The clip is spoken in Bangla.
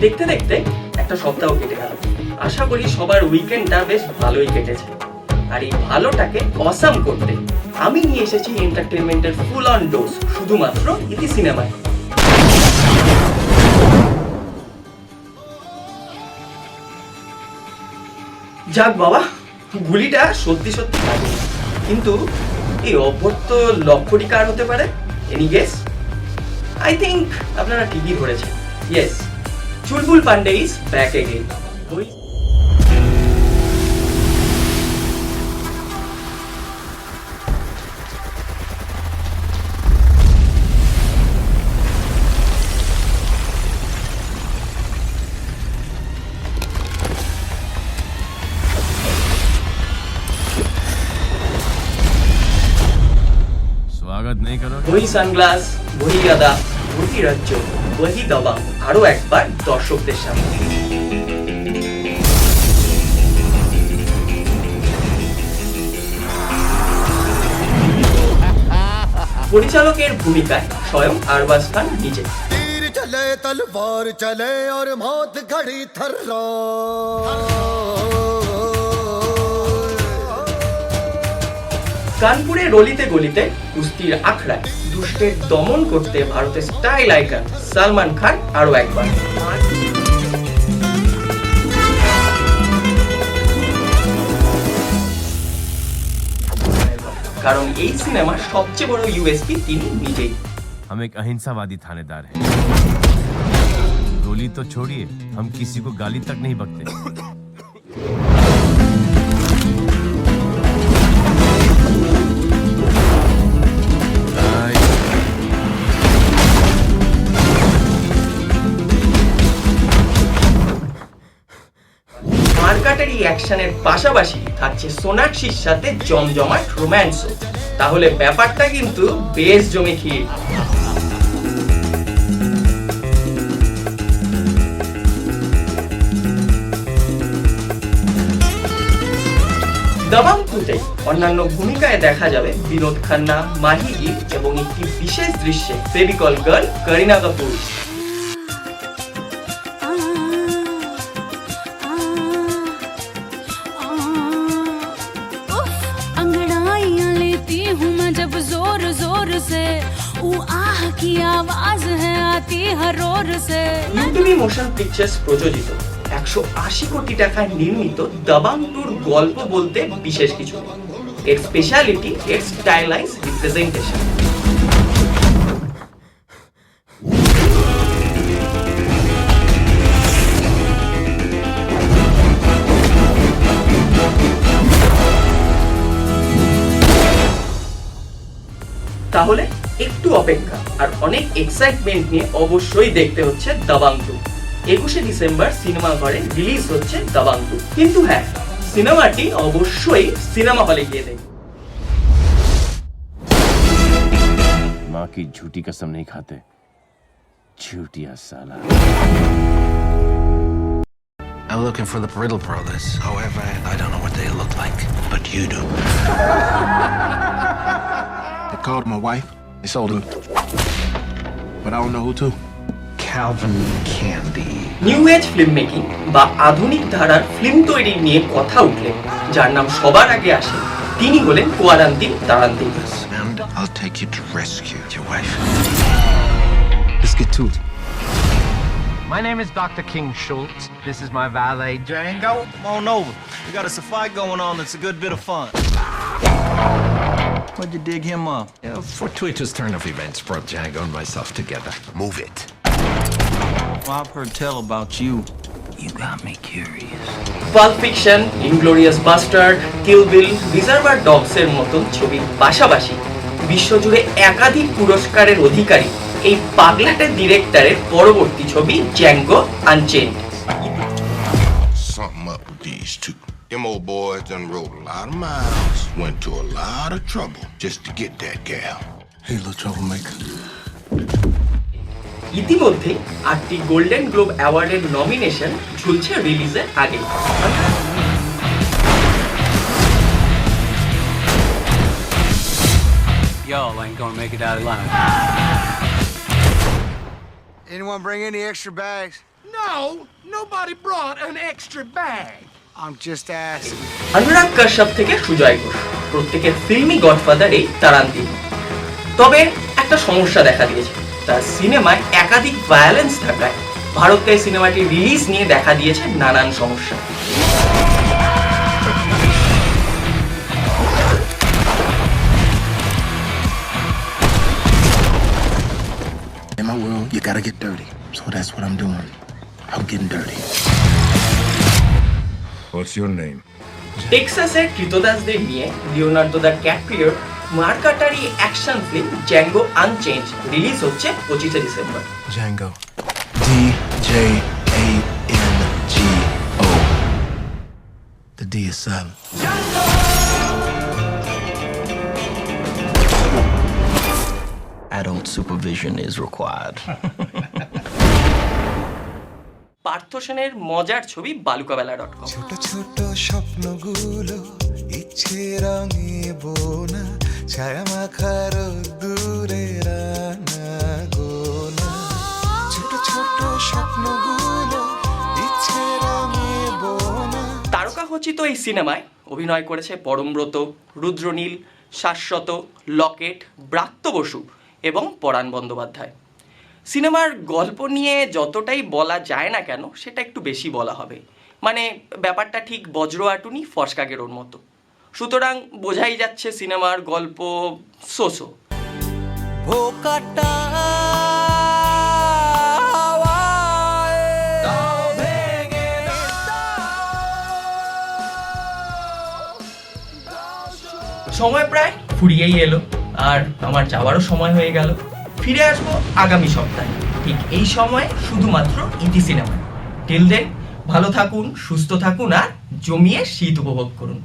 দেখতে দেখতে একটা সপ্তাহ কেটে গেল। আশা করি সবার উইকেন্ডটা বেশ ভালোই কেটেছে। আর এই ভালোটাকে অসাম করতে আমি নিয়ে এসেছি এন্টারটেনমেন্টের ফুল অন ডোজ, শুধুমাত্র ইতি সিনেমায়। যাক বাবা, গুলিটা সত্যি সত্যি লাগে, কিন্তু এই অভ্যর্থ লক্ষ্যটি কার হতে পারে? Any guess? আই থিঙ্ক আপনারা ঠিকই ধরেছেন। Yes, Chulbul Pandey is back again. स्वागत नहीं करो। वही সানগ্লাস, वही আদা, वही রাজ্য, वही দাবা আরো একবার দর্শকদের সামনে। পরিচালকের ভূমিকায় স্বয়ং আরবাজ খান নিজে। तीर चले तलवार चले और मौत घड़ी थर्रा। কানপুরের অলিতে গলিতে কুস্তির আখড়ায় দুষ্টের দমন করতে ভারতের স্টাইল আইকন সালমান খান আরো একবার। কারণ এই সিনেমার সবচেয়ে বড় ইউএসপি তিনি নিজেই। हम एक अहिंसावादी थानेदार हैं। गोली तो छोड़िए, हम किसी को गाली तक नहीं बकते। মার্কাটের এই অ্যাকশনের পাশাপাশি থাকছে সোনাক্ষীর সাথে জমজমাট রোম্যান্সও। তাহলে ব্যাপারটা কিন্তু বেশ জমে খির। দবং 2-তে অন্যান্য ভূমিকায় দেখা যাবে বিনোদ খান্না, মাহি গির এবং একটি বিশেষ দৃশ্যে ফেভিকল গার্ল করিনা কাপুর। जब जोर जोर से वो आह की आवाज है आती हर ओर से। ইউটিউব মোশন পিকচার্স প্রযোজিত 180 কোটি টাকায় নির্মিত দবং 2-র গল্প বলতে বিশেষ কিছু নেই। এর স্পেশালিটি এর স্টাইলাইজ রিপ্রেজেন্টেশন। তাহলে একটু অপেক্ষা আর অনেক এক্সাইটমেন্ট নিয়ে অবশ্যই দেখতে হচ্ছে দবং 2। 21শে ডিসেম্বর সিনেমা ঘরে রিলিজ হচ্ছে দবং 2। কিন্তু হ্যাঁ, সিনেমাটি অবশ্যই সিনেমা হলে গিয়ে দেখুন। माँ की झूठी कसम नहीं खाते, झूठिया साला। I'm looking for the Brittle brothers. However, I don't know what they look like, but you do. They called my wife. They sold him. But I don't know who to. Calvin Candy. New age film making বা আধুনিক ধারার ফিল্ম তৈরি নিয়ে কথা উঠলে যার নাম সবার আগে আসে তিনি হলেন কোয়ারান্তিন তারান্তিন। And I'll take you to rescue your wife. Let's get to it. My name is Dr. King Schultz. This is my valet, Django, come on over. We got us a fight going on that's a good bit of fun. Where'd you dig him up? A fortuitous turn of events brought Django and myself together. Move it. Well, I've heard tell about you. You got me curious. Pulp fiction, inglorious bastard, kill bill, reservoir dogs এর মতন ছবির পাশাপাশি বিশ্বজুড়ে একাধিক পুরস্কারের অধিকারী এই পাগলাটে ডিরেক্টরের পরবর্তী ছবি Zango আনচেইনড। Something up with these two. Them old boys done rode a lot of miles, went to a lot of trouble just to get that gal. Hey, little troublemaker. ইতিমধ্যে 8টি গোল্ডেন গ্লোব অ্যাওয়ার্ডের নমিনেশন ঝুলছে রিলিজের আগে। Y'all ain't gonna make it out alive. Anyone bring any extra bags? No, nobody brought an extra bag. I'm just asking. Anurag Kashyap থেকে সুজয় ঘোষ, প্রত্যেকের ফিল্মি গডফাদার এই তারান্তিন। তবে একটা সমস্যা দেখা দিয়েছে, তার সিনেমায় একাধিক ভায়োলেন্স থাকায় ভারতে সিনেমাটি রিলিজ নিয়ে দেখা দিয়েছে নানান সমস্যা। In my world, you gotta get dirty. So that's what I'm doing. I'm getting dirty. What's your name? টেক্সাসের কৃতদাসদের নিয়ে লিওনার্দো দ্য ক্যাপ্রিওর মার্কাটারি action film Django unchained release হচ্ছে 25শে December. Django. D-J-A-N-G-O. The D is silent. Adult supervision is required. Partha সেনের মজার ছবি বালুকাবেলা.com। ছোট ছোট স্বপ্নগুলো ইচ্ছে রঙে বোনা ছায়া মাখার দূরে রানা গোনা ছোট ছোট স্বপ্নগুলো ইচ্ছে রঙে বোনা। তারকাখচিত এই সিনেমায় অভিনয় করেছে পরমব্রত, রুদ্রনীল, শাশ্বত, লকেট, ব্রাত্য বসু এবং পরাণ বন্দ্যোপাধ্যায়। সিনেমার গল্প নিয়ে যতটাই বলা যায় না কেন সেটা একটু বেশি বলা হবে, মানে ব্যাপারটা ঠিক বজ্র আটুনি ফসকা গেরোর মতো। সুতরাং বোঝাই যাচ্ছে সিনেমার গল্প সোসো। সময় প্রায় ফুরিয়েই এলো, আর আমার যাওয়ারও সময় হয়ে গেল। ফিরে আসবো আগামী সপ্তাহে ঠিক এই সময়, শুধুমাত্র ইতি সিনেমায়। টিল দেন ভালো থাকুন, সুস্থ থাকুন আর জমিয়ে শীত উপভোগ করুন।